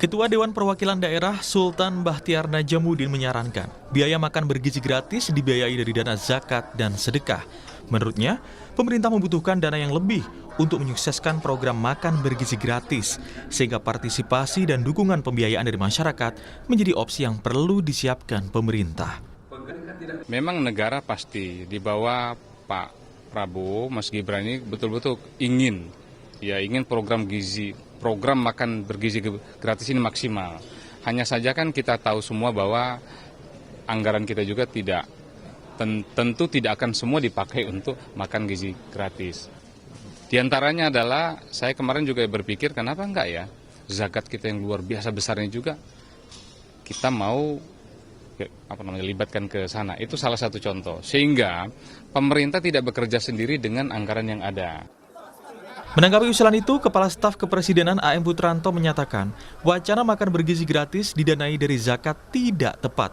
Ketua Dewan Perwakilan Daerah Sultan Bahtiar Najamuddin menyarankan biaya makan bergizi gratis dibiayai dari dana zakat dan sedekah. Menurutnya, pemerintah membutuhkan dana yang lebih untuk menyukseskan program makan bergizi gratis, sehingga partisipasi dan dukungan pembiayaan dari masyarakat menjadi opsi yang perlu disiapkan pemerintah. Memang negara pasti di bawah Pak Prabowo, Mas Gibran ini betul-betul ingin program makan bergizi gratis ini maksimal. Hanya saja kan kita tahu semua bahwa anggaran kita juga tentu tidak akan semua dipakai untuk makan gizi gratis. Di antaranya adalah saya kemarin juga berpikir kenapa enggak ya zakat kita yang luar biasa besarnya juga kita mau libatkan ke sana. Itu salah satu contoh. Sehingga pemerintah tidak bekerja sendiri dengan anggaran yang ada. Menanggapi usulan itu, Kepala Staf Kepresidenan A.M. Putranto menyatakan wacana makan bergizi gratis didanai dari zakat tidak tepat.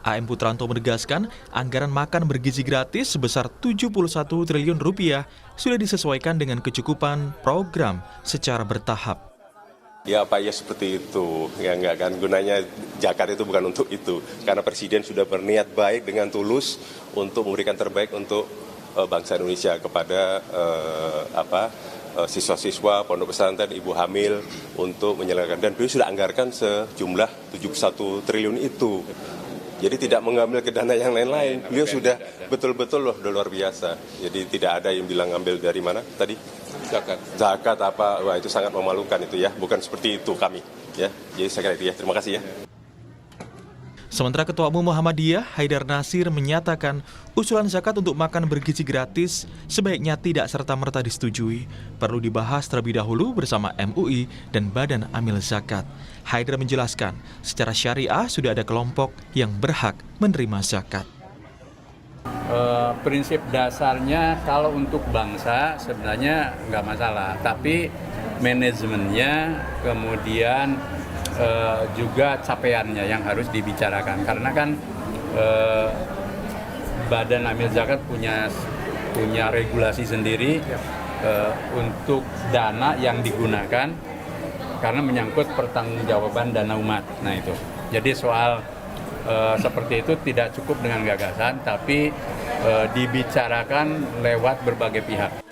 A.M. Putranto menegaskan anggaran makan bergizi gratis sebesar 71 triliun rupiah sudah disesuaikan dengan kecukupan program secara bertahap. Ya Pak, ya seperti itu. Ya enggak kan, gunanya zakat itu bukan untuk itu. Karena Presiden sudah berniat baik dengan tulus untuk memberikan terbaik untuk bangsa Indonesia kepada siswa-siswa, pondok pesantren, ibu hamil untuk menyelenggarakan. Dan beliau sudah anggarkan sejumlah 71 triliun itu. Jadi tidak mengambil ke dana yang lain-lain. Beliau sudah betul-betul loh luar biasa. Jadi tidak ada yang bilang ngambil dari mana tadi? Zakat apa? Wah itu sangat memalukan itu ya. Bukan seperti itu kami. Ya. Jadi saya kira itu ya. Terima kasih ya. Sementara Ketua Umum Muhammadiyah, Haidar Nasir, menyatakan usulan zakat untuk makan bergizi gratis sebaiknya tidak serta-merta disetujui. Perlu dibahas terlebih dahulu bersama MUI dan Badan Amil Zakat. Haidar menjelaskan, secara syariah sudah ada kelompok yang berhak menerima zakat. Prinsip dasarnya kalau untuk bangsa sebenarnya nggak masalah. Tapi manajemennya kemudian juga capaiannya yang harus dibicarakan karena kan Badan Amil Zakat punya regulasi sendiri untuk dana yang digunakan karena menyangkut pertanggungjawaban dana umat. Nah itu jadi soal seperti itu tidak cukup dengan gagasan tapi dibicarakan lewat berbagai pihak.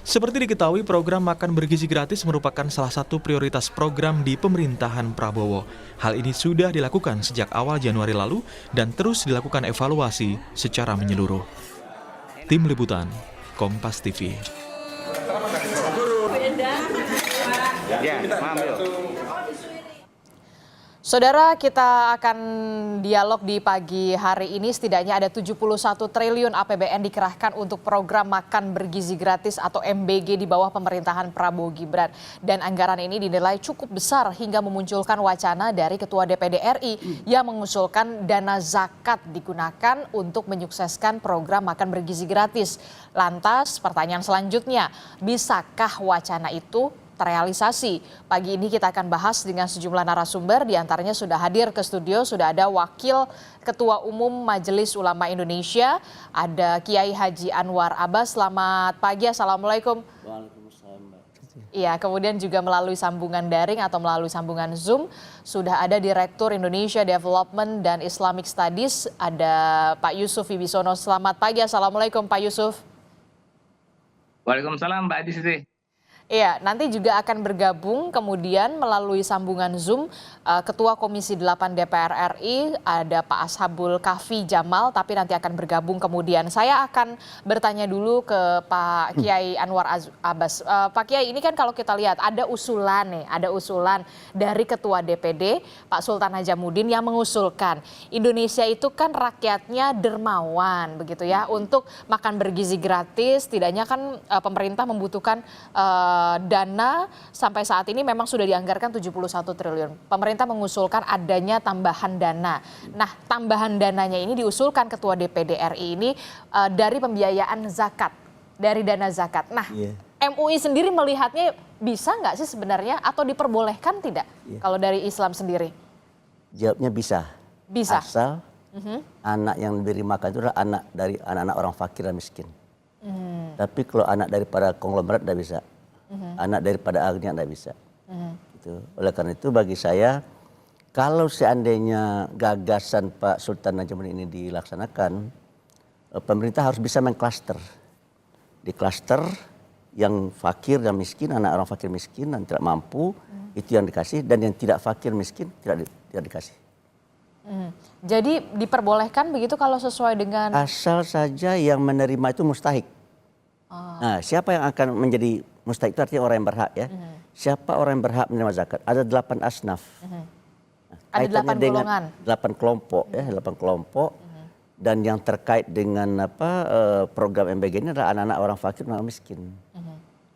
Seperti diketahui, program makan bergizi gratis merupakan salah satu prioritas program di pemerintahan Prabowo. Hal ini sudah dilakukan sejak awal Januari lalu dan terus dilakukan evaluasi secara menyeluruh. Tim Liputan, Kompas TV. Saudara, kita akan dialog di pagi hari ini. Setidaknya ada 71 triliun APBN dikerahkan untuk program makan bergizi gratis atau MBG di bawah pemerintahan Prabowo Gibran. Dan anggaran ini dinilai cukup besar hingga memunculkan wacana dari Ketua DPD RI yang mengusulkan dana zakat digunakan untuk menyukseskan program makan bergizi gratis. Lantas pertanyaan selanjutnya, bisakah wacana itu terrealisasi? Pagi ini kita akan bahas dengan sejumlah narasumber, diantaranya sudah hadir ke studio, sudah ada Wakil Ketua Umum Majelis Ulama Indonesia, ada Kiai Haji Anwar Abbas. Selamat pagi, Assalamualaikum. Waalaikumsalam. Iya, kemudian juga melalui sambungan daring atau melalui sambungan Zoom, sudah ada Direktur Indonesia Development dan Islamic Studies, ada Pak Yusuf Wibisono. Selamat pagi, Assalamualaikum Pak Yusuf. Waalaikumsalam Mbak Adisti. Iya, nanti juga akan bergabung kemudian melalui sambungan Zoom Ketua Komisi 8 DPR RI, ada Pak Ashabul Kahfi Jamal, tapi nanti akan bergabung kemudian. Saya akan bertanya dulu ke Pak Kiai Anwar Abbas. Pak Kiai, ini kan kalau kita lihat ada usulan dari Ketua DPD Pak Sultan Najamuddin yang mengusulkan Indonesia itu kan rakyatnya dermawan begitu ya, untuk makan bergizi gratis. Tidaknya kan pemerintah membutuhkan dana sampai saat ini memang sudah dianggarkan 71 triliun. Pemerintah mengusulkan adanya tambahan dana. Nah, tambahan dananya ini diusulkan Ketua DPD RI ini dari pembiayaan zakat, dari dana zakat. Nah, MUI sendiri melihatnya bisa nggak sih sebenarnya atau diperbolehkan tidak kalau dari Islam sendiri? Jawabnya bisa. Bisa. Asal anak yang diberi makan itu adalah anak dari anak-anak orang fakir dan miskin. Tapi kalau anak daripada konglomerat tidak bisa. Anak daripada agnian tidak bisa. gitu. Oleh karena itu bagi saya kalau seandainya gagasan Pak Sultan Najamuddin ini dilaksanakan, pemerintah harus bisa mengklaster. Di klaster yang fakir dan miskin, anak orang fakir miskin dan tidak mampu, itu yang dikasih, dan yang tidak fakir miskin tidak dikasih. Jadi diperbolehkan begitu kalau sesuai dengan Asal saja yang menerima itu mustahik. Nah, siapa yang akan menjadi mustahik itu artinya orang yang berhak ya. Siapa orang yang berhak menerima zakat? Ada 8 asnaf. Nah, ada 8 kaitannya dengan golongan. 8 kelompok ya, 8 kelompok. Dan yang terkait dengan program MBG ini adalah anak-anak orang fakir dan orang miskin.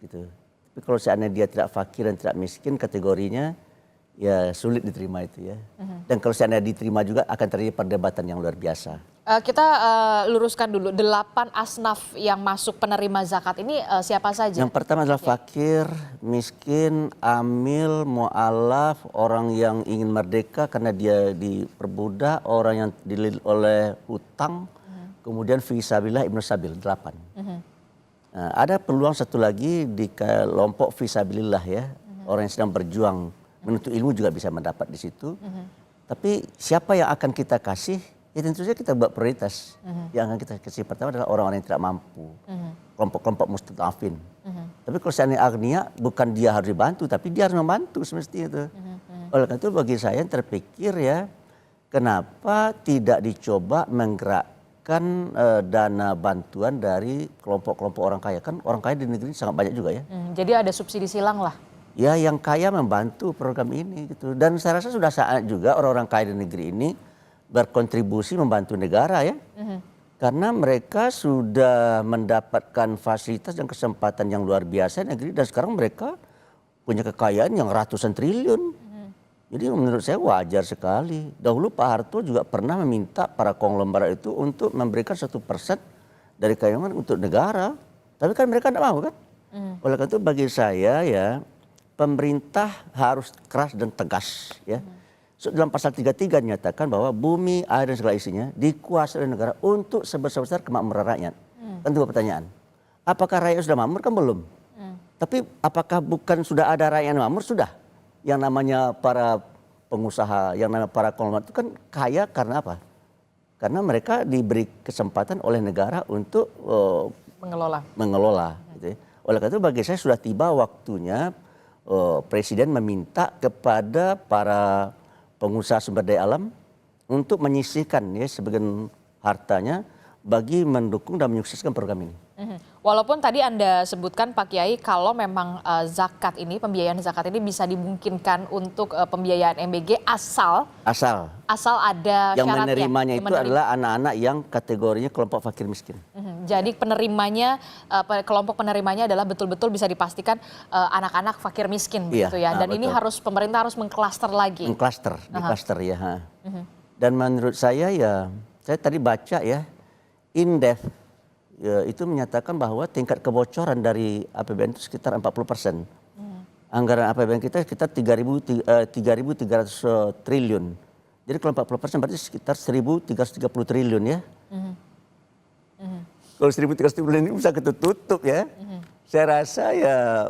Gitu. Tapi kalau seandainya dia tidak fakir dan tidak miskin kategorinya, ya sulit diterima itu ya. Dan kalau seandainya diterima juga akan terjadi perdebatan yang luar biasa. Kita luruskan dulu 8 asnaf yang masuk penerima zakat ini siapa saja? Yang pertama adalah fakir, miskin, amil, mu'alaf, orang yang ingin merdeka karena dia diperbudak, orang yang dililit oleh hutang, kemudian fisabilillah ibnu sabil, 8. Nah, ada peluang satu lagi di kelompok fisabilillah ya, orang yang sedang berjuang menuntut ilmu juga bisa mendapat di situ. Tapi siapa yang akan kita kasih? Ya tentu saja kita buat prioritas. Yang akan kita kasih pertama adalah orang-orang yang tidak mampu. Kelompok-kelompok mustadafin. Tapi kalau seandainya agnia, bukan dia harus dibantu, tapi dia harus membantu semestinya itu. Oleh karena itu bagi saya yang terpikir ya, kenapa tidak dicoba menggerakkan dana bantuan dari kelompok-kelompok orang kaya. Kan orang kaya di negeri ini sangat banyak juga ya. Jadi ada subsidi silang lah. Ya yang kaya membantu program ini gitu. Dan saya rasa sudah saat juga orang-orang kaya di negeri ini berkontribusi membantu negara ya. Karena mereka sudah mendapatkan fasilitas dan kesempatan yang luar biasa di negeri, dan sekarang mereka punya kekayaan yang ratusan triliun. Jadi menurut saya wajar sekali. Dahulu Pak Harto juga pernah meminta para konglomerat itu untuk memberikan 1% dari kekayaan untuk negara. Tapi kan mereka tidak mau kan. Oleh karena itu bagi saya ya, pemerintah harus keras dan tegas ya. So, dalam pasal 33 dinyatakan bahwa bumi, air dan segala isinya dikuasai oleh negara untuk sebesar-besar kemakmuran rakyat. Kan dua pertanyaan. Apakah rakyat sudah makmur? Kan belum. Tapi apakah bukan sudah ada rakyat yang makmur? Sudah. Yang namanya para pengusaha, yang namanya para konglomerat itu kan kaya karena apa? Karena mereka diberi kesempatan oleh negara untuk mengelola. Gitu ya. Oleh karena itu bagi saya sudah tiba waktunya Presiden meminta kepada para pengusaha sumber daya alam untuk menyisihkan ya sebagian hartanya bagi mendukung dan menyukseskan program ini. Walaupun tadi Anda sebutkan Pak Kiai kalau memang zakat ini, pembiayaan zakat ini bisa dimungkinkan untuk pembiayaan MBG asal ada yang syaratnya. menerimanya itu adalah anak-anak yang kategorinya kelompok fakir miskin. Jadi penerimanya, kelompok penerimanya adalah betul-betul bisa dipastikan anak-anak fakir miskin begitu ya. Dan ini harus pemerintah harus mengklaster lagi. Di-klaster ya. Dan menurut saya ya, saya tadi baca ya, Indef ya, itu menyatakan bahwa tingkat kebocoran dari APBN itu sekitar 40%. Anggaran APBN kita sekitar 3.300 triliun. Jadi kalau 40% berarti sekitar 1.330 triliun ya. Kalau 1.330 triliun ini bisa ketutup ya. Saya rasa ya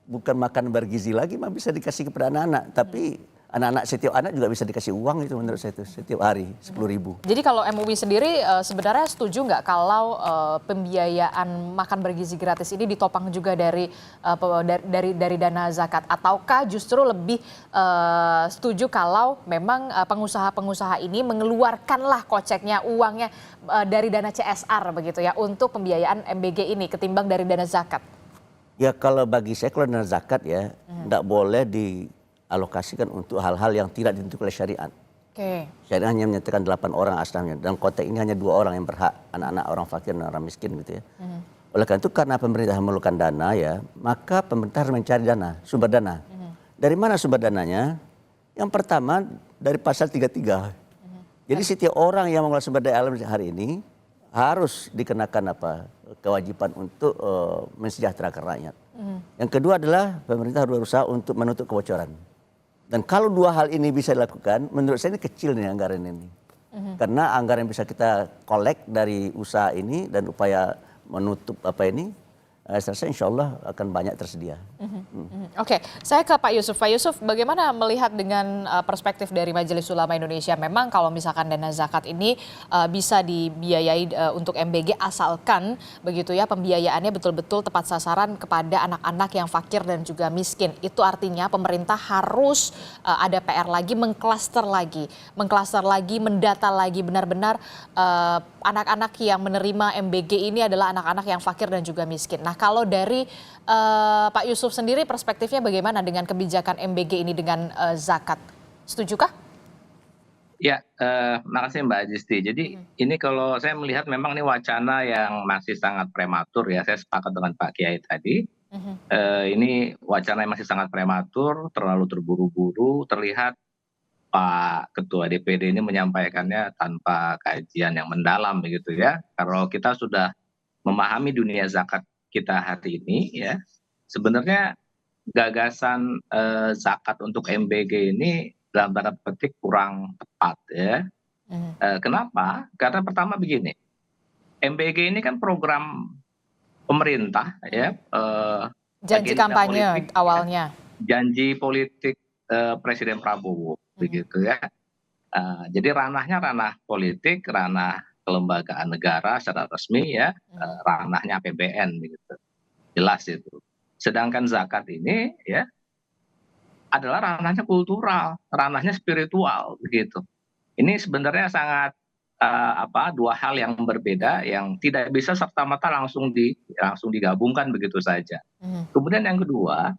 bukan makan bergizi lagi, mah bisa dikasih kepada anak-anak. Tapi anak-anak, setiap anak juga bisa dikasih uang itu menurut saya itu setiap hari 10.000. Jadi kalau MUI sendiri sebenarnya setuju nggak kalau pembiayaan makan bergizi gratis ini ditopang juga dari dana zakat, ataukah justru lebih setuju kalau memang pengusaha-pengusaha ini mengeluarkanlah koceknya, uangnya dari dana CSR begitu ya untuk pembiayaan MBG ini ketimbang dari dana zakat? Ya kalau bagi saya kalau dana zakat ya tidak boleh dialokasikan untuk hal-hal yang tidak ditentukan oleh syariat. Syariat hanya menyatakan 8 orang asnafnya. Dalam konteks ini hanya 2 orang yang berhak, anak-anak orang fakir dan orang miskin gitu ya. Oleh karena itu karena pemerintah memerlukan dana ya, maka pemerintah harus mencari dana, sumber dana. Dari mana sumber dananya? Yang pertama dari pasal 33. Jadi setiap orang yang mengelola sumber daya alam hari ini harus dikenakan kewajiban untuk mensejahterakan rakyat. Yang kedua adalah pemerintah harus berusaha untuk menutup kebocoran. Dan kalau 2 hal ini bisa dilakukan, menurut saya ini kecil nih anggaran ini. Karena anggaran yang bisa kita kolek dari usaha ini dan upaya menutup saya rasa insya Allah akan banyak tersedia. Oke, saya ke Pak Yusuf. Pak Yusuf, bagaimana melihat dengan perspektif dari Majelis Ulama Indonesia? Memang kalau misalkan dana zakat ini bisa dibiayai untuk MBG asalkan begitu ya pembiayaannya betul-betul tepat sasaran kepada anak-anak yang fakir dan juga miskin. Itu artinya pemerintah harus ada PR lagi, mengklaster lagi, mendata lagi benar-benar anak-anak yang menerima MBG ini adalah anak-anak yang fakir dan juga miskin. Nah, kalau dari Pak Yusuf sendiri perspektifnya bagaimana dengan kebijakan MBG ini dengan zakat? Setujukah? Ya, makasih Mbak Azisti. Jadi ini kalau saya melihat memang ini wacana yang masih sangat prematur ya. Saya sepakat dengan Pak Kiai tadi. Ini wacana yang masih sangat prematur, terlalu terburu-buru. Terlihat Pak Ketua DPD ini menyampaikannya tanpa kajian yang mendalam begitu ya. Kalau kita sudah memahami dunia zakat kita hari ini ya, sebenarnya gagasan zakat untuk MBG ini dalam tanda petik kurang tepat ya. Kenapa? Karena pertama begini, MBG ini kan program pemerintah ya, Janji agenda kampanye politik, awalnya. janji politik Presiden Prabowo begitu ya. Jadi ranahnya ranah politik, ranah kelembagaan negara secara resmi ya, ranahnya APBN begitu. Jelas itu. Sedangkan zakat ini ya adalah ranahnya kultural, ranahnya spiritual begitu. Ini sebenarnya sangat dua hal yang berbeda yang tidak bisa serta-merta langsung digabungkan begitu saja. Kemudian yang kedua,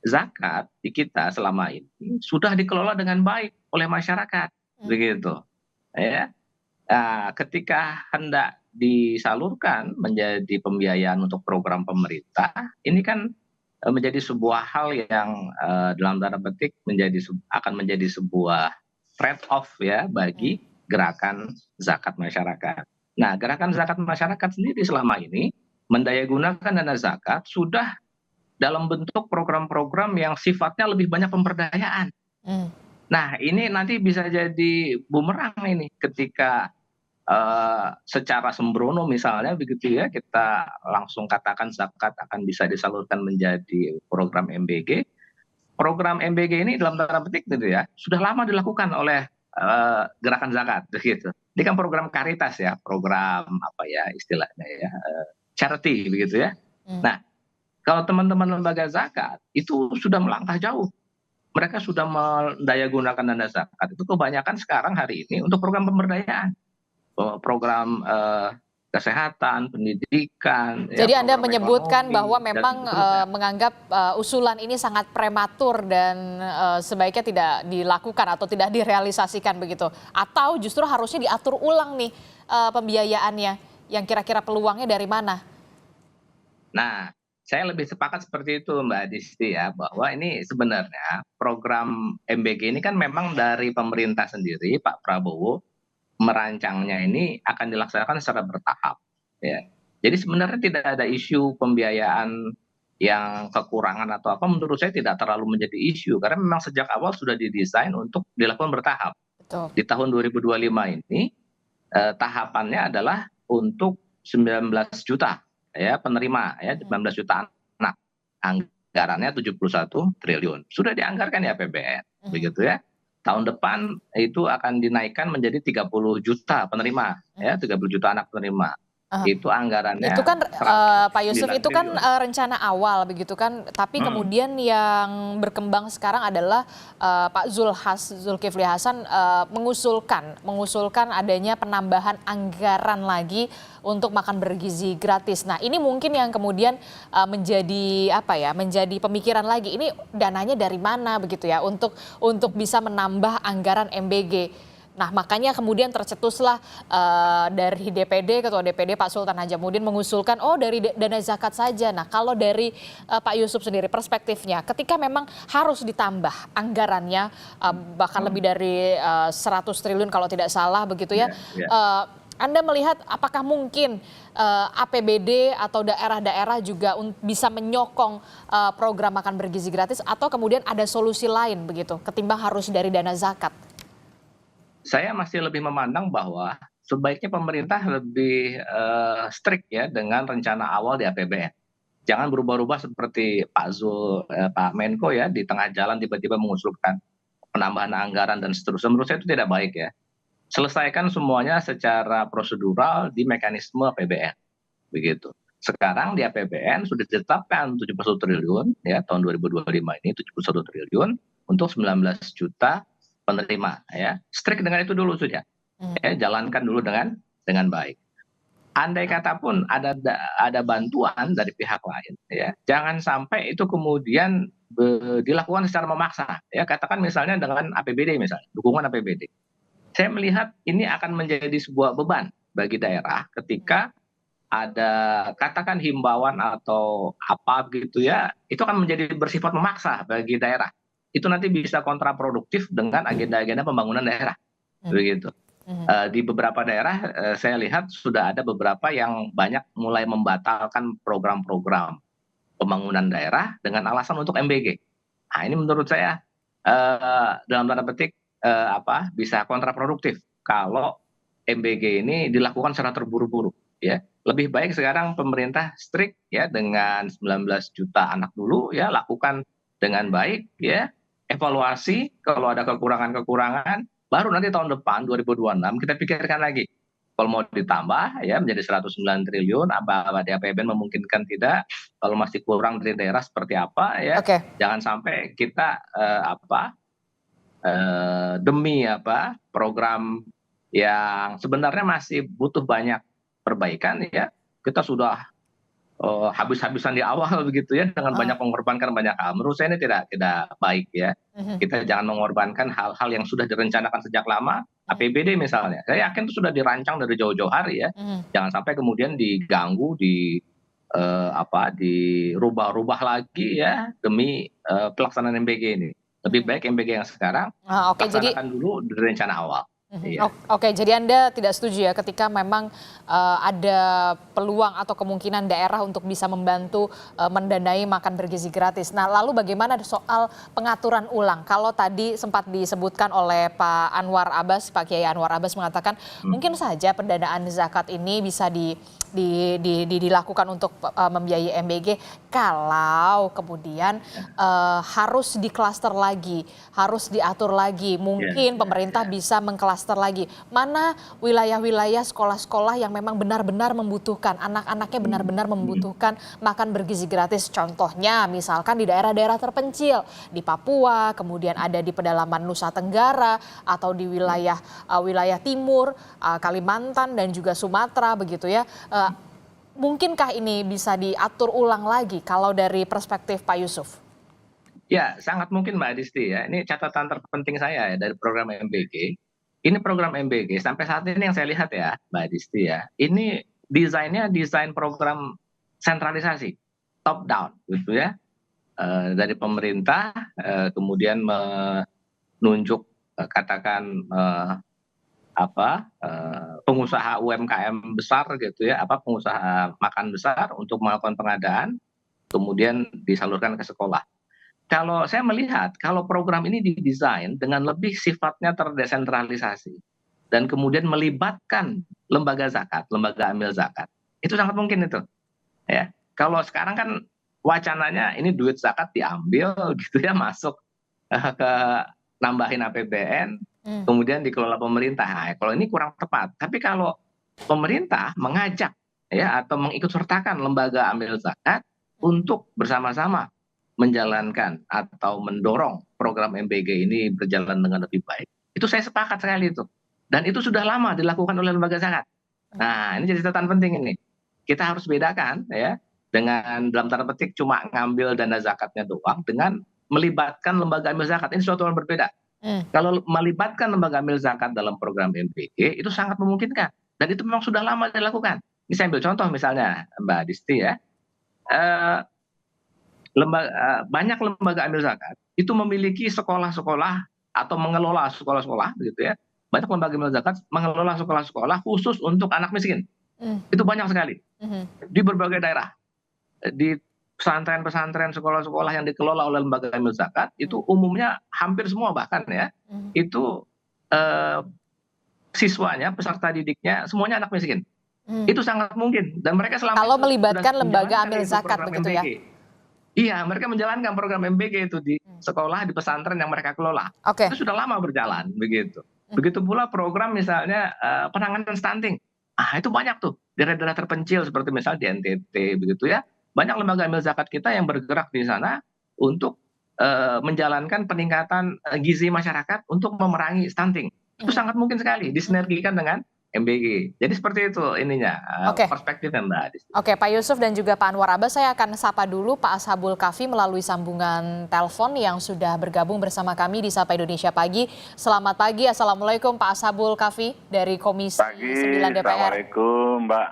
zakat di kita selama ini sudah dikelola dengan baik oleh masyarakat begitu ya. Ketika hendak disalurkan menjadi pembiayaan untuk program pemerintah, ini kan menjadi sebuah hal yang dalam tanda petik akan menjadi sebuah trade off ya bagi gerakan zakat masyarakat. Nah, gerakan zakat masyarakat sendiri selama ini mendayagunakan dana zakat sudah dalam bentuk program-program yang sifatnya lebih banyak pemberdayaan. Nah, ini nanti bisa jadi bumerang ini ketika secara sembrono misalnya begitu ya, kita langsung katakan zakat akan bisa disalurkan menjadi program MBG. Program MBG ini dalam tanda petik gitu ya, sudah lama dilakukan oleh gerakan zakat begitu. Ini kan program karitas ya, program apa ya istilahnya ya, charity begitu ya. Nah, kalau teman-teman lembaga zakat itu sudah melangkah jauh. Mereka sudah mendayagunakan dana zakat itu kebanyakan sekarang hari ini untuk program pemberdayaan. Program kesehatan, pendidikan. Jadi ya, Anda program menyebutkan ekonomi, bahwa dan memang seterusnya. menganggap usulan ini sangat prematur dan sebaiknya tidak dilakukan atau tidak direalisasikan begitu. Atau justru harusnya diatur ulang nih pembiayaannya yang kira-kira peluangnya dari mana? Nah, saya lebih sepakat seperti itu Mbak Disti ya, bahwa ini sebenarnya program MBG ini kan memang dari pemerintah sendiri, Pak Prabowo merancangnya ini akan dilaksanakan secara bertahap. Ya. Jadi sebenarnya tidak ada isu pembiayaan yang kekurangan atau apa, menurut saya tidak terlalu menjadi isu, karena memang sejak awal sudah didesain untuk dilakukan bertahap. Betul. Di tahun 2025 ini tahapannya adalah untuk 19 juta ya penerima ya, 19 juta anak, anggarannya 71 triliun sudah dianggarkan ya APBN begitu ya. Tahun depan itu akan dinaikkan menjadi 30 juta penerima ya, 30 juta anak penerima. Itu anggarannya Itu kan Pak Yusuf 109 itu kan triliun. rencana awal begitu kan, tapi kemudian yang berkembang sekarang adalah Pak Zulkifli Hasan mengusulkan adanya penambahan anggaran lagi untuk makan bergizi gratis. Nah, ini mungkin yang kemudian menjadi pemikiran lagi. Ini dananya dari mana begitu ya untuk bisa menambah anggaran MBG. Nah, makanya kemudian tercetuslah dari DPD, Ketua DPD Pak Sultan Hadjamuddin mengusulkan dari dana zakat saja. Nah, kalau dari Pak Yusuf sendiri perspektifnya, ketika memang harus ditambah anggarannya bahkan lebih dari 100 triliun kalau tidak salah begitu ya. Anda melihat apakah mungkin APBD atau daerah-daerah juga bisa menyokong program makan bergizi gratis atau kemudian ada solusi lain begitu ketimbang harus dari dana zakat? Saya masih lebih memandang bahwa sebaiknya pemerintah lebih strict ya dengan rencana awal di APBN. Jangan berubah-ubah seperti Pak Menko ya, di tengah jalan tiba-tiba mengusulkan penambahan anggaran dan seterusnya. Menurut saya itu tidak baik ya. Selesaikan semuanya secara prosedural di mekanisme APBN, begitu. Sekarang di APBN sudah ditetapkan 71 triliun ya, tahun 2025 ini 71 triliun untuk 19 juta penerima ya. Strict dengan itu dulu sudah. Ya, jalankan dulu dengan baik. Andai kata pun ada bantuan dari pihak lain ya, jangan sampai itu kemudian dilakukan secara memaksa ya. Katakan misalnya dengan APBD, misalnya dukungan APBD, saya melihat ini akan menjadi sebuah beban bagi daerah ketika ada katakan himbauan atau apa gitu ya, itu akan menjadi bersifat memaksa bagi daerah. Itu nanti bisa kontraproduktif dengan agenda-agenda pembangunan daerah, begitu. Di beberapa daerah saya lihat sudah ada beberapa yang banyak mulai membatalkan program-program pembangunan daerah dengan alasan untuk MBG. Nah, ini menurut saya dalam tanda petik bisa kontraproduktif kalau MBG ini dilakukan secara terburu-buru ya. Lebih baik sekarang pemerintah strict ya dengan 19 juta anak dulu ya, lakukan dengan baik ya, evaluasi kalau ada kekurangan-kekurangan, baru nanti tahun depan 2026 kita pikirkan lagi. Kalau mau ditambah ya menjadi 109 triliun, apa di APBN memungkinkan tidak? Kalau masih kurang dari daerah seperti apa ya? Jangan sampai kita demi program yang sebenarnya masih butuh banyak perbaikan ya, kita sudah habis-habisan di awal begitu ya, dengan banyak mengorbankan banyak hal. Menurut saya ini tidak baik ya. Kita jangan mengorbankan hal-hal yang sudah direncanakan sejak lama. APBD misalnya, saya yakin itu sudah dirancang dari jauh-jauh hari ya. Jangan sampai kemudian diganggu, dirubah-rubah lagi ya demi pelaksanaan MBG ini. Lebih baik MBG yang sekarang laksanakan dulu dari rencana awal. Iya. Oke, jadi Anda tidak setuju ya ketika memang ada peluang atau kemungkinan daerah untuk bisa membantu mendanai makan bergizi gratis. Nah, lalu bagaimana soal pengaturan ulang? Kalau tadi sempat disebutkan oleh Pak Anwar Abbas, Pak Kiai Anwar Abbas mengatakan mungkin saja pendanaan zakat ini bisa dilakukan untuk membiayai MBG kalau kemudian harus diklaster lagi, harus diatur lagi. Mungkin pemerintah bisa mengklaster lagi mana wilayah-wilayah sekolah-sekolah yang memang benar-benar membutuhkan, anak-anaknya benar-benar membutuhkan makan bergizi gratis. Contohnya misalkan di daerah-daerah terpencil di Papua, kemudian ada di pedalaman Nusa Tenggara atau di wilayah timur Kalimantan dan juga Sumatera begitu ya. Mungkinkah ini bisa diatur ulang lagi kalau dari perspektif Pak Yusuf? Ya, sangat mungkin Mbak Adisti ya. Ini catatan terpenting saya ya dari program MBG. Ini program MBG sampai saat ini yang saya lihat ya Mbak Adisti ya, ini desainnya desain program sentralisasi, top down gitu ya, dari pemerintah kemudian menunjuk katakan pengusaha UMKM besar gitu ya, pengusaha makan besar untuk melakukan pengadaan, kemudian disalurkan ke sekolah. Kalau saya melihat, kalau program ini didesain dengan lebih sifatnya terdesentralisasi dan kemudian melibatkan lembaga zakat, lembaga amil zakat, itu sangat mungkin itu. Ya, kalau sekarang kan wacananya ini duit zakat diambil gitu ya, masuk ke nambahin APBN, kemudian dikelola pemerintah. Nah, kalau ini kurang tepat. Tapi kalau pemerintah mengajak ya atau mengikut sertakan lembaga amil zakat untuk bersama-sama menjalankan atau mendorong program MBG ini berjalan dengan lebih baik, itu saya sepakat sekali itu. Dan itu sudah lama dilakukan oleh lembaga zakat. Nah, ini jadi catatan penting ini. Kita harus bedakan ya dengan dalam tanda petik cuma ngambil dana zakatnya doang dengan melibatkan lembaga amil zakat. Ini suatu hal berbeda. Kalau melibatkan lembaga amil zakat dalam program MBG itu sangat memungkinkan dan itu memang sudah lama dilakukan. Ini saya ambil contoh misalnya Mbak Disti ya. Banyak lembaga amil zakat itu memiliki sekolah-sekolah atau mengelola sekolah-sekolah gitu ya. Banyak lembaga amil zakat mengelola sekolah-sekolah khusus untuk anak miskin. Itu banyak sekali di berbagai daerah, di pesantren-pesantren, sekolah-sekolah yang dikelola oleh lembaga amil zakat itu umumnya hampir semua bahkan ya itu siswanya, peserta didiknya semuanya anak miskin. Itu sangat mungkin. Dan mereka selama Kalau itu melibatkan sudah lembaga menjalankan amil itu zakat program begitu ya? MBG. Iya, mereka menjalankan program MBG itu di sekolah, di pesantren yang mereka kelola. Oke. Itu sudah lama berjalan begitu. Begitu pula program misalnya penanganan stunting. Itu banyak tuh daerah-daerah terpencil seperti misalnya di NTT begitu ya. Banyak lembaga amil zakat kita yang bergerak di sana untuk menjalankan peningkatan gizi masyarakat untuk memerangi stunting. Itu sangat mungkin sekali disinergikan dengan MBG. Jadi seperti itu ininya Oke. perspektifnya Mbak. Oke, Pak Yusuf dan juga Pak Anwar Abbas, saya akan sapa dulu Pak Ashabul Kahfi melalui sambungan telepon yang sudah bergabung bersama kami di Sapa Indonesia Pagi. Selamat pagi, Assalamualaikum Pak Ashabul Kahfi dari Komisi 9 DPR. Assalamualaikum Mbak.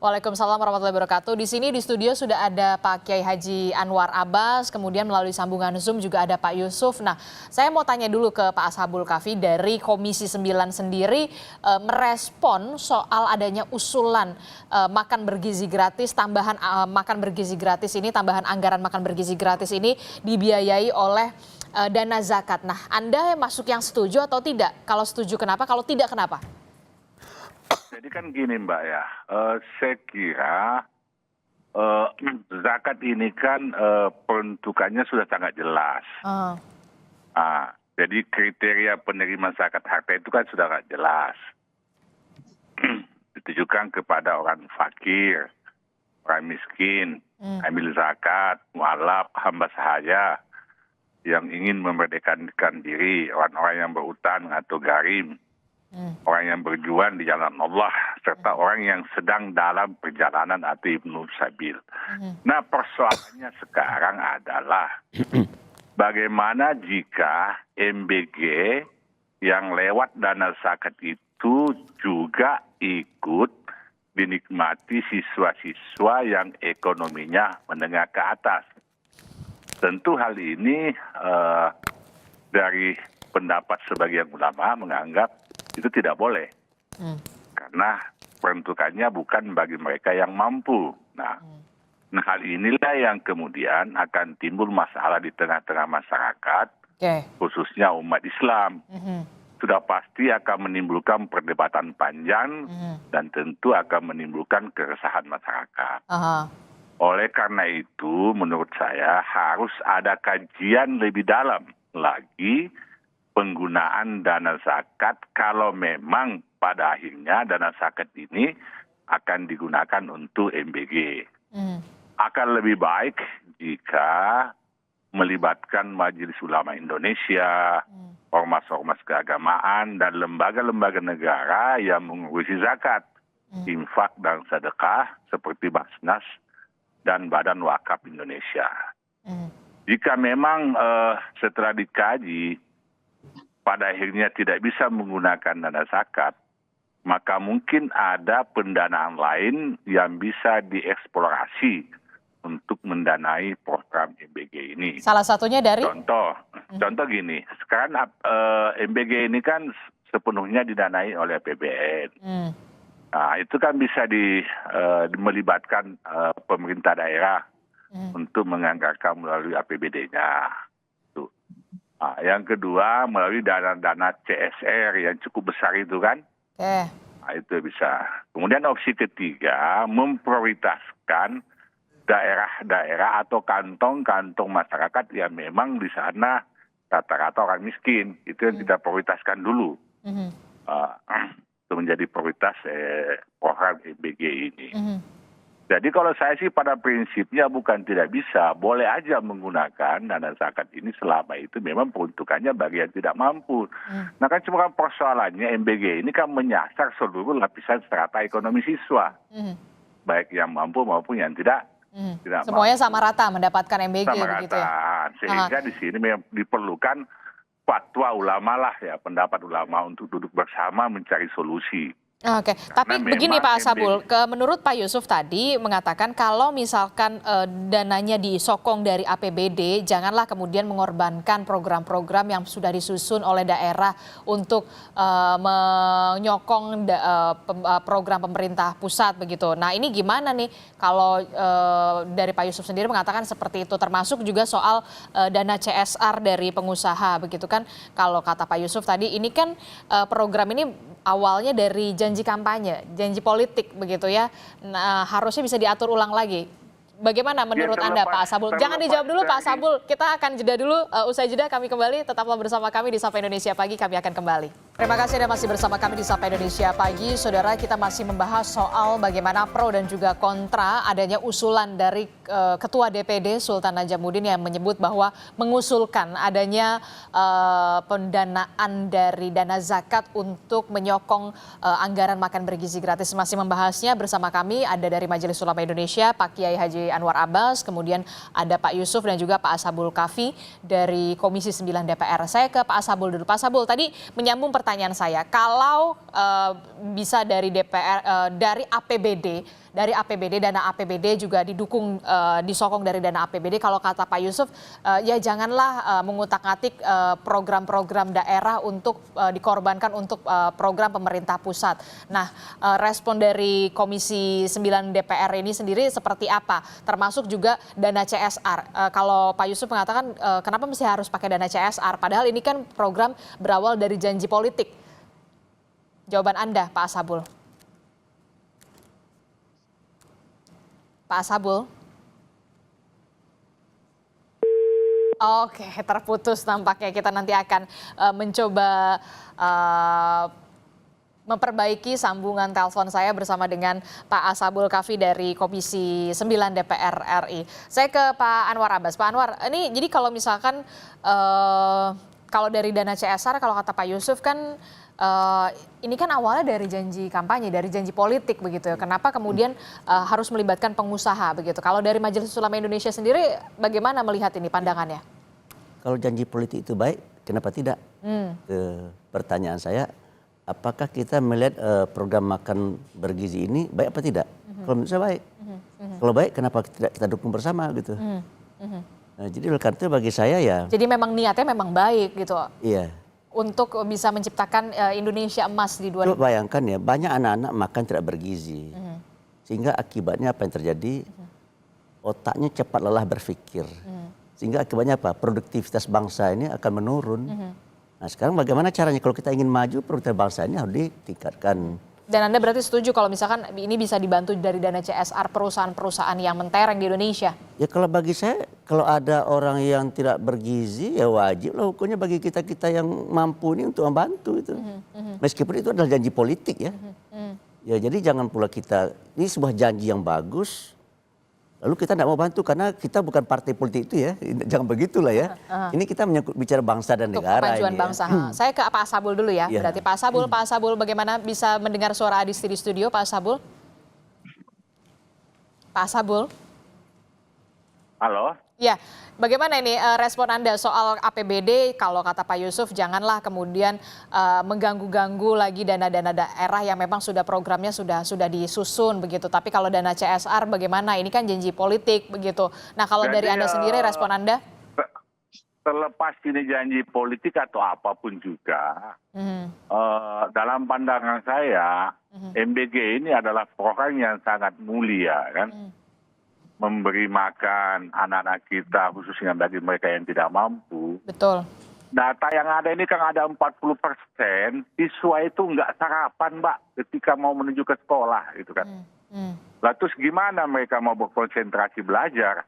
Waalaikumsalam warahmatullahi wabarakatuh. Di sini di studio sudah ada Pak Kiai Haji Anwar Abbas, kemudian melalui sambungan Zoom juga ada Pak Yusuf. Nah, saya mau tanya dulu ke Pak Ashabul Kahfi dari Komisi 9 sendiri merespon soal adanya usulan makan bergizi gratis, tambahan makan bergizi gratis ini, tambahan anggaran makan bergizi gratis ini dibiayai oleh dana zakat. Nah, Anda masuk yang setuju atau tidak? Kalau setuju kenapa? Kalau tidak kenapa? Jadi kan gini Mbak ya, saya kira zakat ini kan peruntukannya sudah sangat jelas. Jadi kriteria penerima zakat harta itu kan sudah sangat jelas. Ditujukan kepada orang fakir, orang miskin, amil zakat, mualaf, hamba sahaya yang ingin memerdekakan diri, orang-orang yang berutang atau garim. Orang yang berjuang di jalan Allah, serta orang yang sedang dalam perjalanan atau ibnu sabil. Nah, persoalannya sekarang adalah bagaimana jika MBG yang lewat dana zakat itu juga ikut dinikmati siswa-siswa yang ekonominya menengah ke atas. Tentu hal ini dari pendapat sebagian ulama menganggap itu tidak boleh, karena peruntukannya bukan bagi mereka yang mampu. Nah, hal inilah yang kemudian akan timbul masalah di tengah-tengah masyarakat, khususnya umat Islam. Sudah pasti akan menimbulkan perdebatan panjang dan tentu akan menimbulkan keresahan masyarakat. Oleh karena itu, menurut saya harus ada kajian lebih dalam lagi penggunaan dana zakat kalau memang pada akhirnya dana zakat ini akan digunakan untuk MBG. Akan lebih baik jika melibatkan Majelis Ulama Indonesia, ormas-ormas keagamaan, dan lembaga-lembaga negara yang mengurusi zakat, infak dan sedekah seperti Basnas dan Badan Wakaf Indonesia. Jika memang setelah dikaji pada akhirnya tidak bisa menggunakan dana zakat, maka mungkin ada pendanaan lain yang bisa dieksplorasi untuk mendanai program MBG ini. Salah satunya dari? Contoh gini, sekarang MBG ini kan sepenuhnya didanai oleh APBN. Nah, itu kan bisa melibatkan pemerintah daerah untuk menganggarkan melalui APBD-nya. Yang kedua melalui dana-dana CSR yang cukup besar itu kan. Itu bisa. Kemudian opsi ketiga memprioritaskan daerah-daerah atau kantong-kantong masyarakat yang memang di sana rata-rata orang miskin. Itu yang kita prioritaskan dulu. Itu menjadi prioritas program MBG ini. Jadi kalau saya sih pada prinsipnya bukan tidak bisa, boleh aja menggunakan dana zakat ini selama itu memang peruntukannya bagi yang tidak mampu. Nah kan cuma persoalannya MBG ini kan menyasar seluruh lapisan strata ekonomi siswa. Baik yang mampu maupun yang tidak semuanya mampu. Sama rata mendapatkan MBG sama begitu ya? Sehingga di sini memang diperlukan fatwa ulama lah ya, pendapat ulama untuk duduk bersama mencari solusi. Oke, tapi begini Pak Ashabul, menurut Pak Yusuf tadi mengatakan kalau misalkan dananya disokong dari APBD, janganlah kemudian mengorbankan program-program yang sudah disusun oleh daerah untuk menyokong program pemerintah pusat begitu. Nah ini gimana nih kalau dari Pak Yusuf sendiri mengatakan seperti itu, termasuk juga soal dana CSR dari pengusaha begitu kan. Kalau kata Pak Yusuf tadi ini kan program ini awalnya dari janji kampanye, janji politik begitu ya. Nah, harusnya bisa diatur ulang lagi. Bagaimana menurut Anda, Pak Ashabul? Jangan dijawab dulu, Pak Ashabul. Kita akan jeda dulu. Usai jeda kami kembali. Tetaplah bersama kami di Sapa Indonesia Pagi. Kami akan kembali. Terima kasih Anda masih bersama kami di Sapa Indonesia Pagi. Saudara, kita masih membahas soal bagaimana pro dan juga kontra adanya usulan dari Ketua DPD Sultan Najamuddin yang menyebut bahwa mengusulkan adanya pendanaan dari dana zakat untuk menyokong anggaran makan bergizi gratis. Masih membahasnya bersama kami ada dari Majelis Ulama Indonesia, Pak Kiai Haji Anwar Abbas, kemudian ada Pak Yusuf dan juga Pak Ashabul Kahfi dari Komisi 9 DPR. Saya ke Pak Ashabul dulu. Pak Ashabul, tadi menyambung pertanyaan saya, kalau bisa dari DPR, dari APBD, dana APBD juga didukung, disokong dari dana APBD, kalau kata Pak Yusuf, ya janganlah mengutak-atik program-program daerah untuk dikorbankan untuk program pemerintah pusat. Nah, respon dari Komisi 9 DPR ini sendiri seperti apa? Termasuk juga dana CSR. Kalau Pak Yusuf mengatakan kenapa mesti harus pakai dana CSR? Padahal ini kan program berawal dari janji politik. Jawaban Anda, Pak Ashabul. Pak Ashabul. Oke, terputus tampaknya. Kita nanti akan mencoba memperbaiki sambungan telepon saya bersama dengan Pak Ashabul Kahfi dari Komisi 9 DPR RI. Saya ke Pak Anwar Abbas. Pak Anwar, ini jadi kalau misalkan kalau dari dana CSR, kalau kata Pak Yusuf kan ini kan awalnya dari janji kampanye, dari janji politik begitu ya. Kenapa kemudian harus melibatkan pengusaha begitu? Kalau dari Majelis Ulama Indonesia sendiri bagaimana melihat ini pandangannya? Kalau janji politik itu baik, kenapa tidak? Pertanyaan saya, apakah kita melihat program makan bergizi ini baik apa tidak? Kalau menurut saya baik. Kalau baik, kenapa tidak kita dukung bersama gitu? Nah, jadi oleh karena itu bagi saya ya. Jadi memang niatnya memang baik gitu. Iya. Untuk bisa menciptakan Indonesia emas di 2020. Coba bayangkan ya, banyak anak-anak makan tidak bergizi. Sehingga akibatnya apa yang terjadi? Otaknya cepat lelah berpikir. Sehingga akibatnya apa? Produktivitas bangsa ini akan menurun. Nah sekarang bagaimana caranya kalau kita ingin maju, produktivitas bangsa ini harus ditingkatkan. Dan Anda berarti setuju kalau misalkan ini bisa dibantu dari dana CSR perusahaan-perusahaan yang mentereng di Indonesia? Ya kalau bagi saya, kalau ada orang yang tidak bergizi ya wajib lah hukumnya bagi kita-kita yang mampu ini untuk membantu itu. Meskipun itu adalah janji politik ya. Ya jadi jangan pula kita, ini sebuah janji yang bagus, lalu kita tidak mau bantu karena kita bukan partai politik itu ya. Jangan begitulah ya. Ini kita menyangkut bicara bangsa dan untuk negara. Kemajuan bangsa. Saya ke Pak Ashabul dulu ya. Ya. Berarti Pak Ashabul bagaimana bisa mendengar suara Adisti di studio, Pak Ashabul? Pak Ashabul? Halo? Ya, bagaimana ini respon Anda soal APBD? Kalau kata Pak Yusuf, janganlah kemudian mengganggu-ganggu lagi dana-dana daerah yang memang sudah programnya sudah disusun begitu. Tapi kalau dana CSR bagaimana? Ini kan janji politik begitu. Nah, kalau Jadi, dari Anda sendiri respon Anda? Terlepas ini janji politik atau apapun juga, dalam pandangan saya, MBG ini adalah program yang sangat mulia kan. Memberi makan anak-anak kita khususnya bagi mereka yang tidak mampu. Betul. Data yang ada ini kan ada 40% siswa itu nggak sarapan Mbak ketika mau menuju ke sekolah gitu kan. Lah terus gimana mereka mau berkonsentrasi belajar?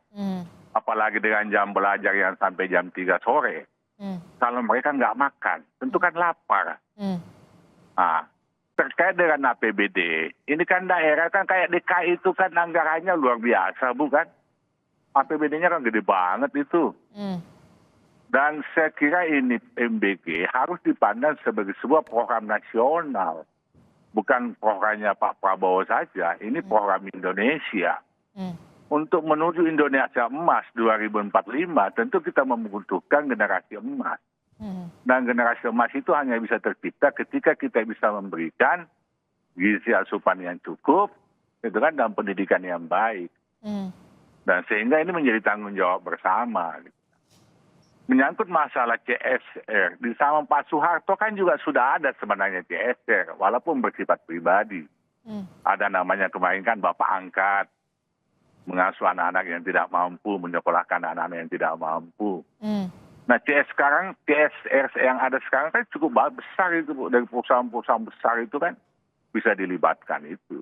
Apalagi dengan jam belajar yang sampai jam 3 sore. Kalau mereka nggak makan, tentu kan lapar. Nah, terkait dengan APBD, ini kan daerah kan kayak DKI itu kan anggarannya luar biasa, bukan? APBD-nya kan gede banget itu. Dan saya kira ini MBG harus dipandang sebagai sebuah program nasional. Bukan programnya Pak Prabowo saja, ini program Indonesia. Untuk menuju Indonesia emas 2045, tentu kita membutuhkan generasi emas. Dan generasi emas itu hanya bisa tercipta ketika kita bisa memberikan gizi asupan yang cukup, itu kan, dan pendidikan yang baik. Dan sehingga ini menjadi tanggung jawab bersama. Menyangkut masalah CSR, di zaman Pak Soeharto kan juga sudah ada sebenarnya CSR, walaupun bersifat pribadi. Ada namanya kemarin kan Bapak Angkat, mengasuh anak-anak yang tidak mampu, menyekolahkan anak-anak yang tidak mampu. Nah, CSR yang ada sekarang kan cukup besar itu, Bu. Dari perusahaan-perusahaan besar itu kan bisa dilibatkan itu.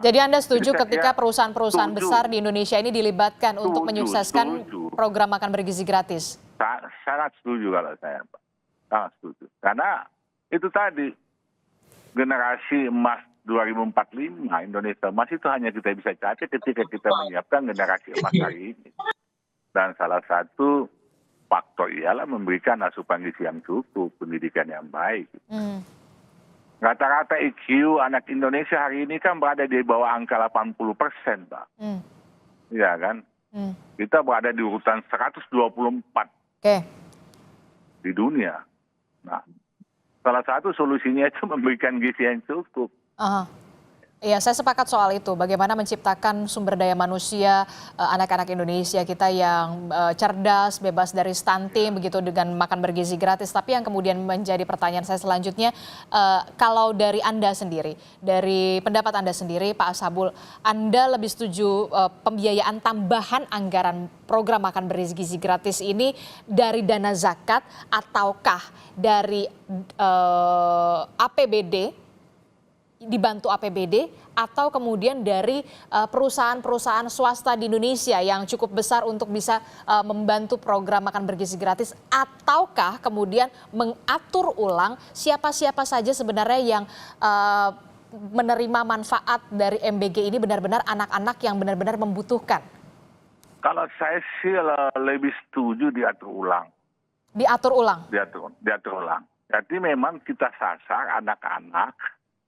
Jadi Anda setuju Jadi saya ketika perusahaan-perusahaan setuju. besar di Indonesia ini dilibatkan untuk menyukseskan Setuju. program makan bergizi gratis? Sangat setuju kalau saya, Pak. Sangat setuju. Karena itu tadi, generasi emas 2045 Indonesia emas itu hanya kita bisa capai ketika kita menyiapkan generasi emas hari ini. Dan salah satu faktor ialah memberikan asupan gizi yang cukup, pendidikan yang baik. Rata-rata IQ anak Indonesia hari ini kan berada di bawah angka 80%, Pak. Iya kan? Kita berada di urutan 124 Oke. di dunia. Nah, salah satu solusinya itu memberikan gizi yang cukup. Aha. Iya, saya sepakat soal itu. Bagaimana menciptakan sumber daya manusia anak-anak Indonesia kita yang cerdas, bebas dari stunting, begitu dengan makan bergizi gratis. Tapi yang kemudian menjadi pertanyaan saya selanjutnya, kalau dari Anda sendiri, dari pendapat Anda sendiri, Pak Ashabul, Anda lebih setuju pembiayaan tambahan anggaran program makan bergizi gratis ini dari dana zakat ataukah dari APBD? Dibantu APBD atau kemudian dari perusahaan-perusahaan swasta di Indonesia yang cukup besar untuk bisa membantu program makan bergizi gratis, ataukah kemudian mengatur ulang siapa-siapa saja sebenarnya yang menerima manfaat dari MBG ini benar-benar anak-anak yang benar-benar membutuhkan? Kalau saya sih lebih setuju diatur ulang. Diatur ulang? Diatur ulang. Jadi memang kita sasar anak-anak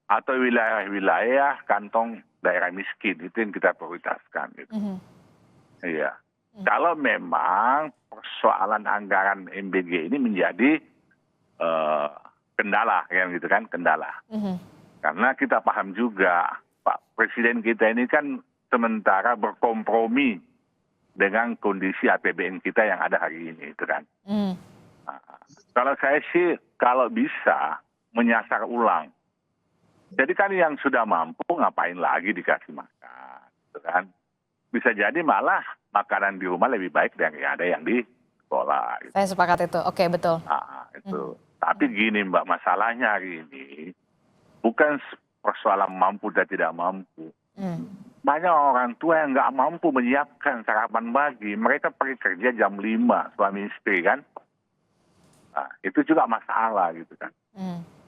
atau wilayah-wilayah kantong daerah miskin, itu yang kita prioritaskan. Gitu. Iya. Kalau memang persoalan anggaran MBG ini menjadi kendala, kan gitu kan, kendala. Karena kita paham juga, Pak Presiden kita ini kan sementara berkompromi dengan kondisi APBN kita yang ada hari ini, itu kan. Nah, kalau saya sih, kalau bisa menyasar ulang. Jadi kan yang sudah mampu ngapain lagi dikasih makan, gitu kan? Bisa jadi malah makanan di rumah lebih baik dari ada yang di sekolah. Gitu. Saya sepakat itu, oke betul. Itu. Tapi gini Mbak, masalahnya hari ini bukan persoalan mampu dan tidak mampu. Banyak orang tua yang nggak mampu menyiapkan sarapan pagi. Mereka pergi kerja jam 5, suami istri kan. Nah, itu juga masalah gitu kan.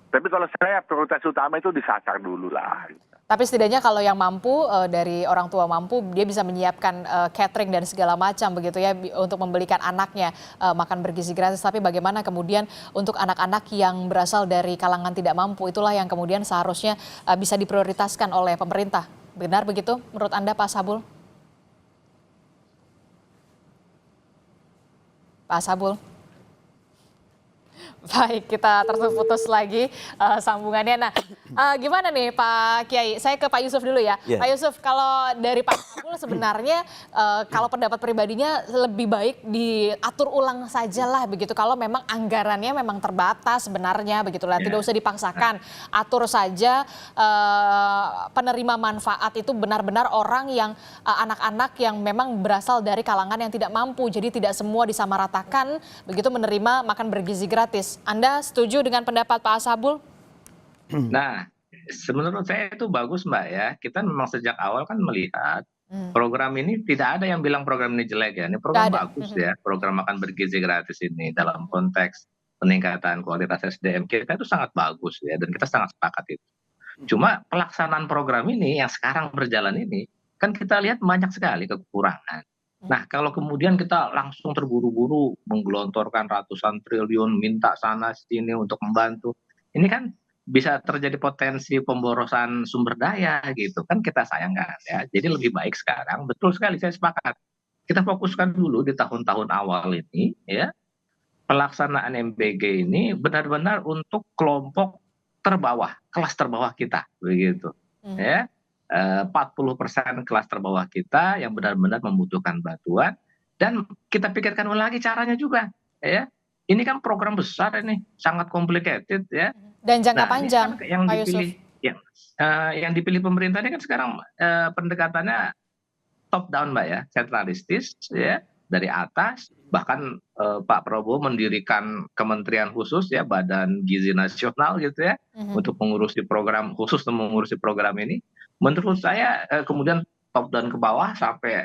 Tapi kalau saya prioritas utama itu disasar dulu lah. Tapi setidaknya kalau yang mampu, dari orang tua mampu, dia bisa menyiapkan catering dan segala macam begitu ya untuk membelikan anaknya makan bergizi gratis. Tapi bagaimana kemudian untuk anak-anak yang berasal dari kalangan tidak mampu, itulah yang kemudian seharusnya bisa diprioritaskan oleh pemerintah. Benar begitu menurut Anda, Pak Ashabul? Pak Ashabul? Baik, kita terputus lagi sambungannya. Nah, gimana nih Pak Kiai? Saya ke Pak Yusuf dulu ya. Yeah. Pak Yusuf, kalau dari Pak Ashabul sebenarnya kalau pendapat pribadinya lebih baik diatur ulang sajalah begitu. Kalau memang anggarannya memang terbatas sebenarnya begitulah, tidak usah dipaksakan. Atur saja penerima manfaat itu benar-benar orang yang anak-anak yang memang berasal dari kalangan yang tidak mampu. Jadi tidak semua disamaratakan begitu menerima makan bergizi gratis. Anda setuju dengan pendapat Pak Ashabul? Nah, menurut saya itu bagus Mbak ya. Kita memang sejak awal kan melihat program ini tidak ada yang bilang program ini jelek ya. Ini program bagus ya. Program makan bergizi gratis ini dalam konteks peningkatan kualitas SDM kita itu sangat bagus ya. Dan kita sangat sepakat itu. Cuma pelaksanaan program ini yang sekarang berjalan ini kan kita lihat banyak sekali kekurangan. Nah, kalau kemudian kita langsung terburu-buru menggelontorkan ratusan triliun, minta sana sini untuk membantu, ini kan bisa terjadi potensi pemborosan sumber daya gitu, kan kita sayangkan ya. Jadi lebih baik sekarang, betul sekali saya sepakat, kita fokuskan dulu di tahun-tahun awal ini ya, pelaksanaan MBG ini benar-benar untuk kelompok terbawah, kelas terbawah kita, begitu ya. 40% kelas terbawah kita yang benar-benar membutuhkan bantuan dan kita pikirkan lagi caranya juga ya. Ini kan program besar ini, sangat complicated ya. Dan jangka panjang, kan yang Pak dipilih Yusuf. yang dipilih pemerintah ini kan sekarang pendekatannya top down Mbak ya, sentralistis ya. dari atas, bahkan Pak Prabowo mendirikan kementerian khusus ya, Badan Gizi Nasional gitu ya, untuk mengurusi program khusus untuk mengurusi program ini. Menurut saya kemudian top dan ke bawah sampai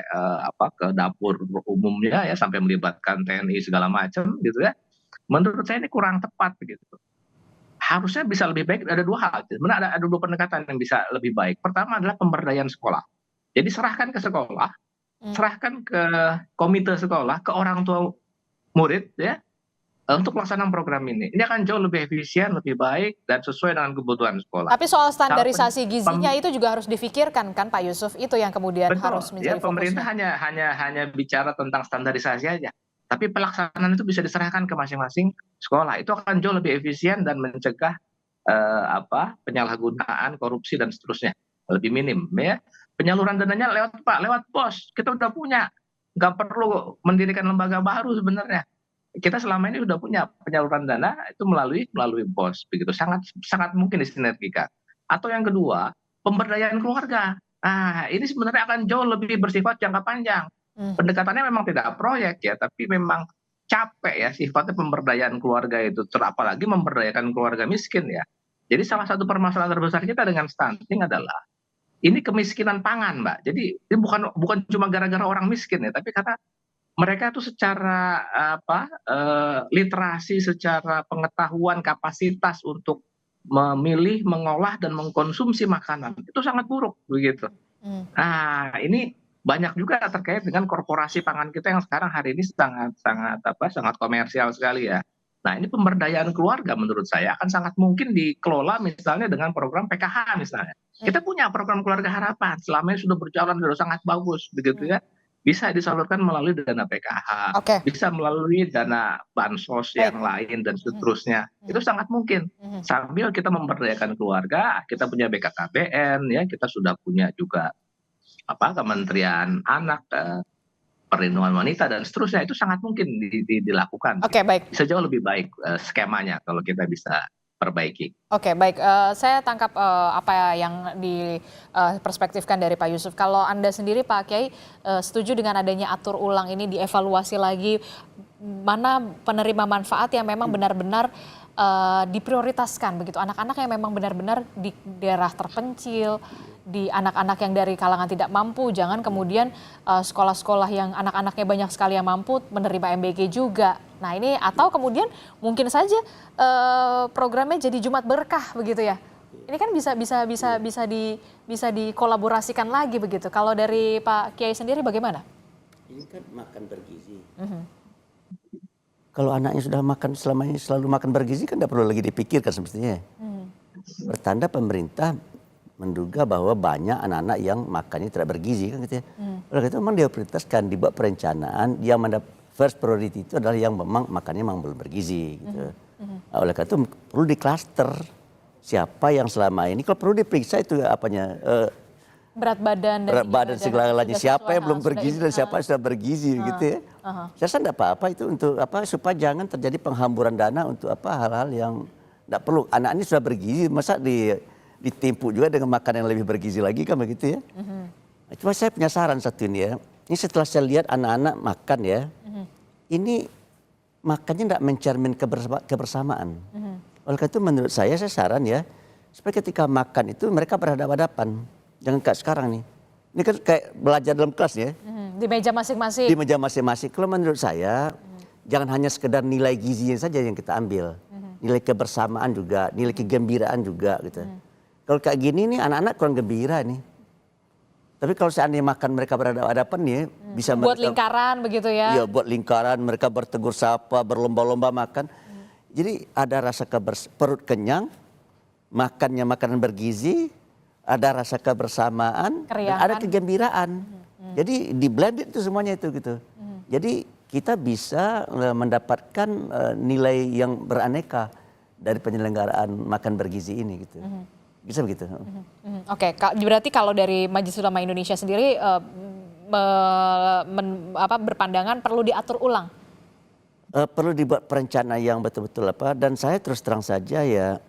ke dapur umumnya ya, sampai melibatkan TNI segala macam gitu ya. Menurut saya ini kurang tepat begitu. Harusnya bisa lebih baik. Ada dua hal. Sebenarnya ada dua pendekatan yang bisa lebih baik. Pertama adalah pemberdayaan sekolah. Jadi serahkan ke sekolah, serahkan ke komite sekolah, ke orang tua murid ya, untuk pelaksanaan program ini. Ini akan jauh lebih efisien, lebih baik, dan sesuai dengan kebutuhan sekolah. Tapi soal standarisasi gizinya itu juga harus difikirkan kan Pak Yusuf, itu yang kemudian Betul, harus menjadi ya, pemerintah fokusnya. hanya bicara tentang standarisasi aja. Tapi pelaksanaan itu bisa diserahkan ke masing-masing sekolah. Itu akan jauh lebih efisien dan mencegah penyalahgunaan, korupsi dan seterusnya. Lebih minim ya. Penyaluran dananya lewat pos. Kita udah punya. Nggak perlu mendirikan lembaga baru sebenarnya. Kita selama ini sudah punya penyaluran dana itu melalui pos. Begitu sangat mungkin disinergikan. Atau yang kedua, pemberdayaan keluarga. Nah, ini sebenarnya akan jauh lebih bersifat jangka panjang. Pendekatannya memang tidak proyek ya, tapi memang capek ya sifatnya pemberdayaan keluarga itu, apalagi memberdayakan keluarga miskin ya. Jadi salah satu permasalahan terbesar kita dengan stunting adalah ini kemiskinan pangan, Mbak. Jadi ini bukan cuma gara-gara orang miskin ya, tapi karena mereka itu secara literasi, secara pengetahuan, kapasitas untuk memilih, mengolah dan mengkonsumsi makanan itu sangat buruk begitu. Nah, ini banyak juga terkait dengan korporasi pangan kita yang sekarang hari ini sangat komersial sekali ya. Nah, ini pemberdayaan keluarga menurut saya akan sangat mungkin dikelola misalnya dengan program PKH misalnya. Kita punya program keluarga harapan, selama ini sudah berjalan sudah sangat bagus begitu ya. Bisa disalurkan melalui dana PKH, bisa melalui dana bansos yang lain dan seterusnya. Itu sangat mungkin. Sambil kita memberdayakan keluarga, kita punya BKKBN ya, kita sudah punya juga Kementerian Anak, Perlindungan Wanita dan seterusnya. Itu sangat mungkin dilakukan. Baik. Bisa jauh lebih baik skemanya kalau kita bisa perbaiki. Baik. Saya tangkap apa yang diperspektifkan dari Pak Yusuf. Kalau Anda sendiri Pak Kiai setuju dengan adanya atur ulang ini, dievaluasi lagi mana penerima manfaat yang memang benar-benar diprioritaskan begitu, anak-anak yang memang benar-benar di daerah terpencil, di anak-anak yang dari kalangan tidak mampu, jangan kemudian sekolah-sekolah yang anak-anaknya banyak sekali yang mampu menerima MBG juga. Nah ini atau kemudian mungkin saja programnya jadi Jumat Berkah begitu ya. Ini kan bisa dikolaborasikan lagi begitu. Kalau dari Pak Kiai sendiri bagaimana? Ini kan makan bergizi. Kalau anaknya sudah makan selama ini selalu makan bergizi kan tidak perlu lagi dipikirkan semestinya. Bertanda pemerintah menduga bahwa banyak anak-anak yang makannya tidak bergizi kan gitu ya. Oleh itu memang dia prioritaskan dibuat perencanaan yang first priority itu adalah yang memang makannya memang belum bergizi gitu. Oleh karena itu perlu diklaster siapa yang selama ini, kalau perlu diperiksa itu berat badan segalanya, siapa yang belum bergizi dan siapa yang sudah bergizi gitu ya. Saya rasa tidak apa-apa itu untuk supaya jangan terjadi penghamburan dana untuk hal-hal yang tidak perlu. Anak ini sudah bergizi, masa ditimpu juga dengan makanan yang lebih bergizi lagi kan begitu ya. Cuma saya punya saran satu ini ya. Ini setelah saya lihat anak-anak makan ya, ini makannya tidak mencermin kebersamaan. Oleh karena itu menurut saya saran ya, supaya ketika makan itu mereka berhadapan-hadapan. Jangan kayak sekarang nih. Ini kan kayak belajar dalam kelas ya. Di meja masing-masing. Di meja masing-masing. Kalau menurut saya, jangan hanya sekedar nilai gizinya saja yang kita ambil. Nilai kebersamaan juga, nilai kegembiraan juga gitu. Kalau kayak gini nih anak-anak kurang gembira nih. Tapi kalau seandainya makan mereka berhadapan nih, bisa buat lingkaran begitu ya. Iya, buat lingkaran, mereka bertegur sapa, berlomba-lomba makan. Jadi ada rasa perut kenyang, makannya makanan bergizi, ada rasa kebersamaan, dan ada kegembiraan. Jadi di blended itu semuanya itu gitu. Jadi kita bisa mendapatkan nilai yang beraneka dari penyelenggaraan makan bergizi ini gitu. Bisa begitu. Berarti kalau dari Majelis Ulama Indonesia sendiri berpandangan perlu diatur ulang. Perlu dibuat perencanaan yang betul-betul dan saya terus terang saja ya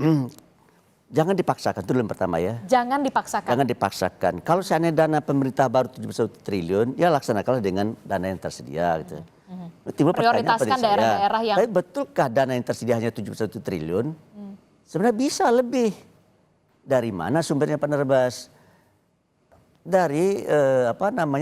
Jangan dipaksakan, itu yang pertama ya. Jangan dipaksakan. Jangan dipaksakan. Kalau seandainya dana pemerintah baru 71 triliun, ya laksanakanlah dengan dana yang tersedia gitu. Timbul pertanyaan pada Prioritaskan saya, daerah-daerah yang- tapi betulkah dana yang tersedia hanya 71 triliun? Sebenarnya bisa lebih. Dari mana sumbernya Pak Narbas? Dari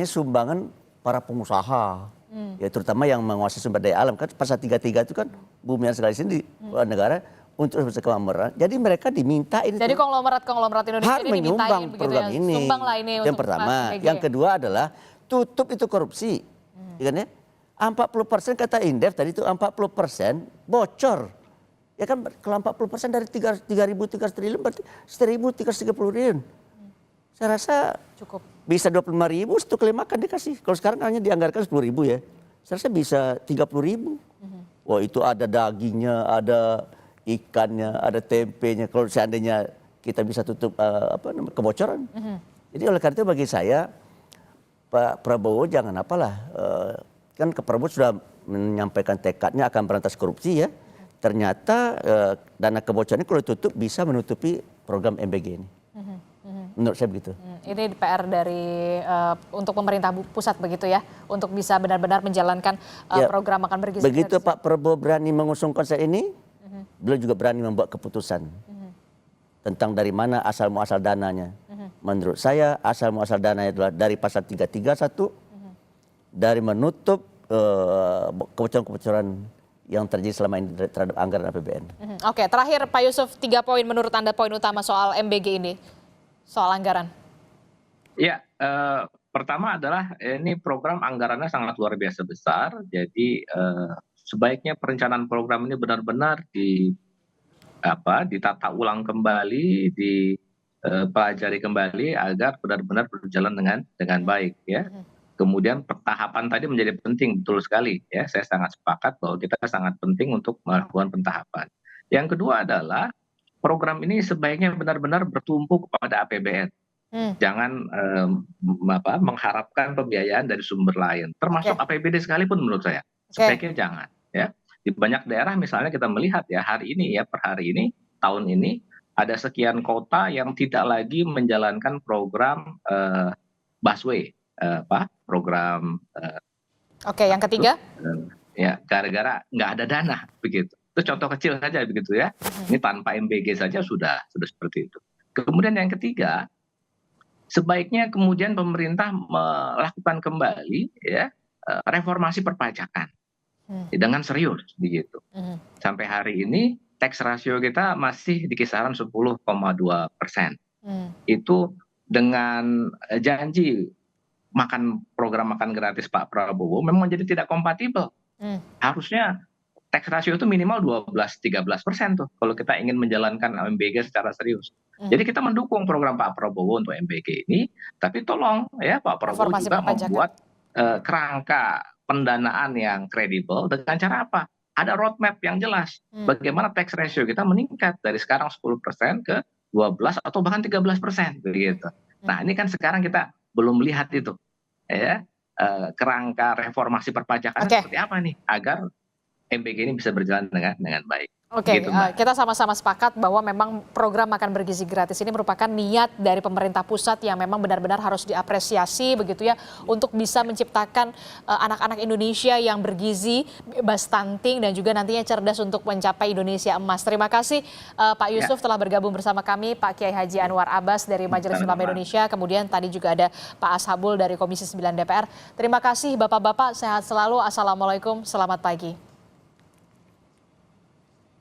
sumbangan para pengusaha. Ya terutama yang menguasai sumber daya alam kan pasal 33 itu kan bumi dan segala sini negara untuk berkembang. Jadi mereka diminta ini. Jadi konglomerat Indonesia harus ini menyumbang dimintain begitu program ya. ini. Sumbanglah ini Yang untuk pertama, Pak BG. yang kedua adalah tutup itu korupsi. Ya kan ya? 40% kata Indef tadi itu 40% bocor. Ya kan kalau 40% dari 3.300 triliun berarti 1.330 triliun. Saya rasa Cukup. bisa 25.000 satu kali makan dikasih. Kalau sekarang hanya dianggarkan 10.000 ya. Saya rasa bisa 30.000. Wah itu ada dagingnya, ada ikannya, ada tempenya. Kalau seandainya kita bisa tutup kebocoran. Jadi oleh karena itu bagi saya Pak Prabowo jangan kan Pak Prabowo sudah menyampaikan tekadnya akan berantas korupsi ya. Ternyata dana kebocoran ini kalau ditutup bisa menutupi program MBG ini. Menurut saya begitu. Ini PR dari untuk pemerintah pusat begitu ya, untuk bisa benar-benar menjalankan Ya, program makan bergizi. Begitu Pak Prabowo berani mengusung konsep ini, beliau juga berani membuat keputusan tentang dari mana asal muasal dananya. Menurut saya asal muasal dananya adalah dari pasal 331, dari menutup kebocoran-kebocoran yang terjadi selama ini terhadap anggaran APBN. Oke, terakhir Pak Yusuf, 3 poin menurut Anda poin utama soal MBG ini, soal anggaran. Ya, pertama adalah ini program anggarannya sangat luar biasa besar. Jadi sebaiknya perencanaan program ini benar-benar ditata ulang kembali, dipelajari kembali agar benar-benar berjalan dengan baik ya. Kemudian pentahapan tadi menjadi penting, betul sekali ya. Saya sangat sepakat bahwa kita sangat penting untuk melakukan pentahapan. Yang kedua adalah program ini sebaiknya benar-benar bertumpu kepada APBN. Jangan mengharapkan pembiayaan dari sumber lain, termasuk APBD sekalipun menurut saya. Sebaiknya jangan ya. Di banyak daerah misalnya kita melihat ya hari ini ya, per hari ini, tahun ini ada sekian kota yang tidak lagi menjalankan program busway. Program Oke, yang ketiga? Ya gara-gara nggak ada dana begitu. Itu contoh kecil saja begitu ya. Ini tanpa MBG saja sudah seperti itu. Kemudian yang ketiga, sebaiknya kemudian pemerintah melakukan kembali ya reformasi perpajakan dengan serius begitu. Sampai hari ini tax ratio kita masih di kisaran 10,2%. Itu dengan janji program makan gratis Pak Prabowo memang jadi tidak kompatibel. Harusnya tax ratio itu minimal 12-13% tuh kalau kita ingin menjalankan MBG secara serius. Jadi kita mendukung program Pak Prabowo untuk MBG ini, tapi tolong ya Pak Prabowo Reformasi juga perpajakan. membuat kerangka pendanaan yang kredibel dengan cara apa? Ada roadmap yang jelas. Bagaimana tax ratio kita meningkat dari sekarang 10% ke 12 atau bahkan 13% begitu. Nah, ini kan sekarang kita belum lihat itu ya kerangka reformasi perpajakan seperti apa nih agar MBG ini bisa berjalan dengan baik. Oke, Gitu, Mbak. kita sama-sama sepakat bahwa memang program makan bergizi gratis ini merupakan niat dari pemerintah pusat yang memang benar-benar harus diapresiasi begitu ya untuk bisa menciptakan anak-anak Indonesia yang bergizi, bebas stunting dan juga nantinya cerdas untuk mencapai Indonesia emas. Terima kasih Pak Yusuf telah bergabung bersama kami, Pak Kiai Haji Anwar Abbas dari Majelis Ulama Indonesia, kemudian tadi juga ada Pak Ashabul dari Komisi 9 DPR. Terima kasih Bapak-bapak, sehat selalu. Assalamualaikum, selamat pagi.